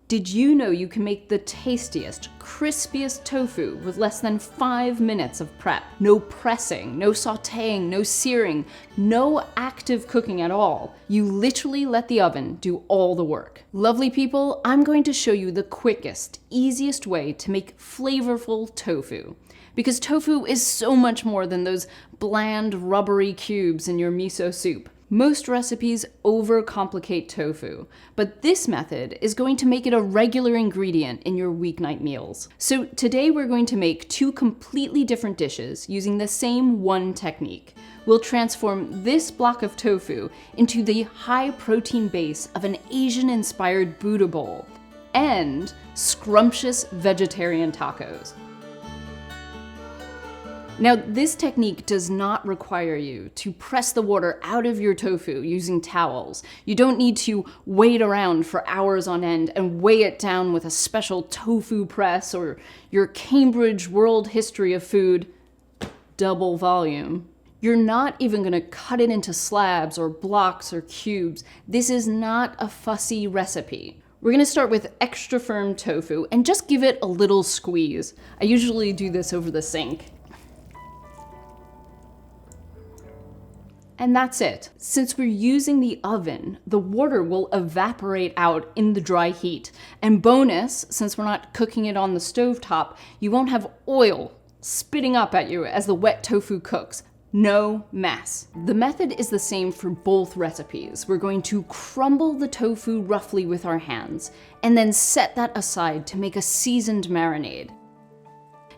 Did you know you can make the tastiest, crispiest tofu with less than 5 minutes of prep? No pressing, no sauteing, no searing, no active cooking at all. You literally let the oven do all the work. Lovely people, I'm going to show you the quickest, easiest way to make flavorful tofu. Because tofu is so much more than those bland, rubbery cubes in your miso soup. Most recipes overcomplicate tofu, but this method is going to make it a regular ingredient in your weeknight meals. So today we're going to make 2 completely different dishes using the same one technique. We'll transform this block of tofu into the high protein base of an Asian-inspired Budhha Bowl and scrumptious vegetarian tacos. Now, this technique does not require you to press the water out of your tofu using towels. You don't need to wait around for hours on end and weigh it down with a special tofu press or your Cambridge World History of Food double volume. You're not even going to cut it into slabs or blocks or cubes. This is not a fussy recipe. We're going to start with extra firm tofu and just give it a little squeeze. I usually do this over the sink. And that's it. Since we're using the oven, the water will evaporate out in the dry heat. And bonus, since we're not cooking it on the stovetop, you won't have oil spitting up at you as the wet tofu cooks. No mess. The method is the same for both recipes. We're going to crumble the tofu roughly with our hands, and then set that aside to make a seasoned marinade.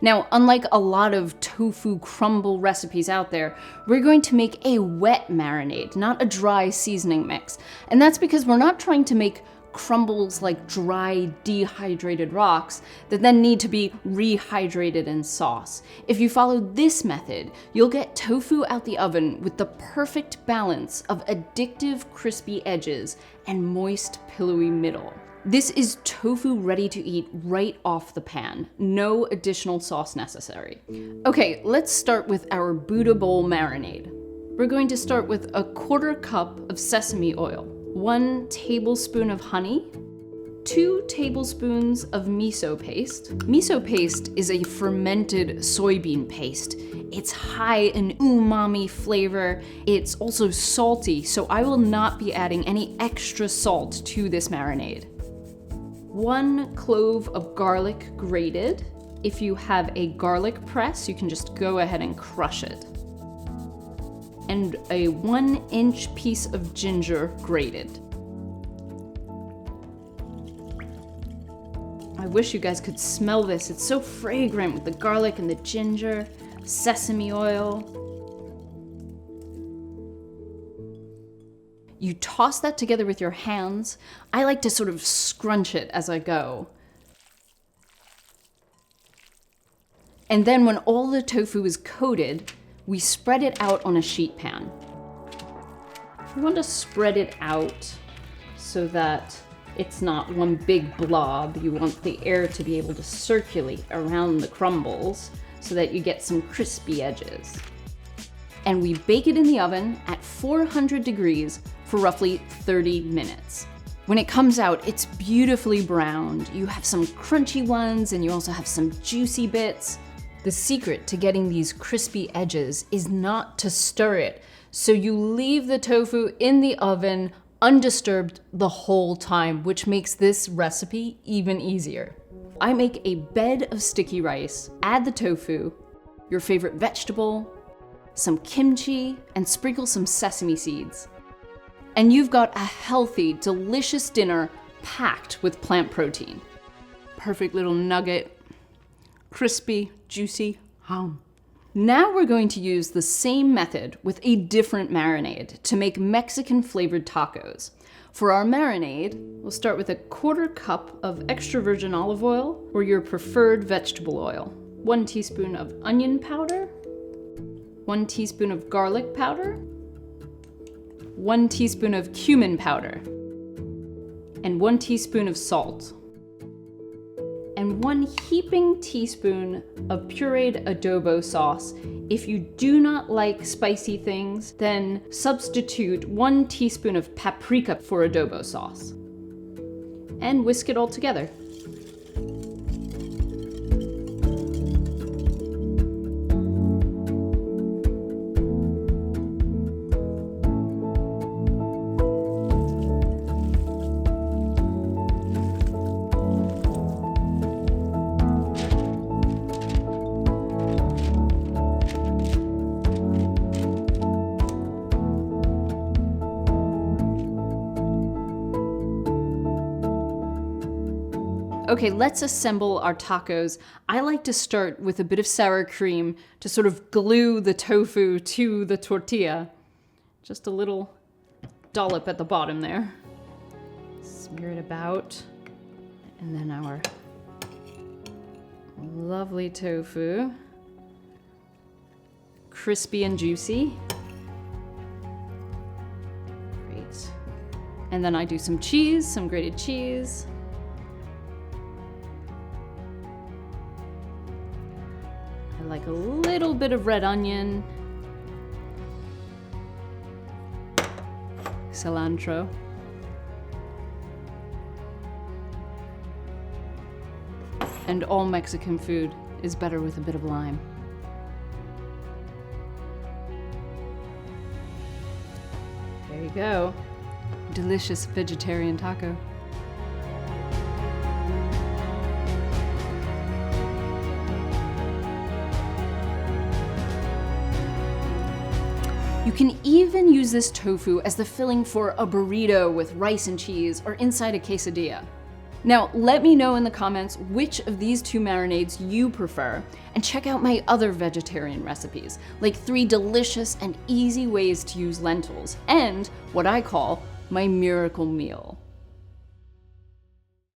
Now, unlike a lot of tofu crumble recipes out there, we're going to make a wet marinade, not a dry seasoning mix. And that's because we're not trying to make crumbles like dry, dehydrated rocks that then need to be rehydrated in sauce. If you follow this method, you'll get tofu out the oven with the perfect balance of addictive, crispy edges and moist, pillowy middle. This is tofu ready to eat right off the pan. No additional sauce necessary. Okay, let's start with our Budhha Bowl marinade. We're going to start with a 1/4 cup of sesame oil, 1 tablespoon of honey, 2 tablespoons of miso paste. Miso paste is a fermented soybean paste. It's high in umami flavor. It's also salty, so I will not be adding any extra salt to this marinade. 1 clove of garlic grated. If you have a garlic press, you can just go ahead and crush it. And a 1-inch piece of ginger grated. I wish you guys could smell this. It's so fragrant with the garlic and the ginger, sesame oil. You toss that together with your hands. I like to sort of scrunch it as I go. And then when all the tofu is coated, we spread it out on a sheet pan. You want to spread it out so that it's not one big blob. You want the air to be able to circulate around the crumbles so that you get some crispy edges. And we bake it in the oven at 400 degrees for roughly 30 minutes. When it comes out, it's beautifully browned. You have some crunchy ones and you also have some juicy bits. The secret to getting these crispy edges is not to stir it, so you leave the tofu in the oven undisturbed the whole time, which makes this recipe even easier. I make a bed of sticky rice, add the tofu, your favorite vegetable, some kimchi, and sprinkle some sesame seeds. And you've got a healthy, delicious dinner packed with plant protein. Perfect little nugget, crispy, juicy, hum. Now we're going to use the same method with a different marinade to make Mexican flavored tacos. For our marinade, we'll start with a 1/4 cup of extra virgin olive oil or your preferred vegetable oil, 1 teaspoon of onion powder, 1 teaspoon of garlic powder, 1 teaspoon of cumin powder, and 1 teaspoon of salt, and 1 heaping teaspoon of pureed adobo sauce. If you do not like spicy things, then substitute 1 teaspoon of paprika for adobo sauce. and whisk it all together. Okay, let's assemble our tacos. I like to start with a bit of sour cream to sort of glue the tofu to the tortilla. Just a little dollop at the bottom there. Smear it about. And then our lovely tofu. Crispy and juicy. Great. And then I do some cheese, some grated cheese. I like a little bit of red onion, cilantro, and all Mexican food is better with a bit of lime. There you go. Delicious vegetarian taco. You can even use this tofu as the filling for a burrito with rice and cheese or inside a quesadilla. Now, let me know in the comments which of these two marinades you prefer, and check out my other vegetarian recipes, like 3 delicious and easy ways to use lentils, and what I call my miracle meal.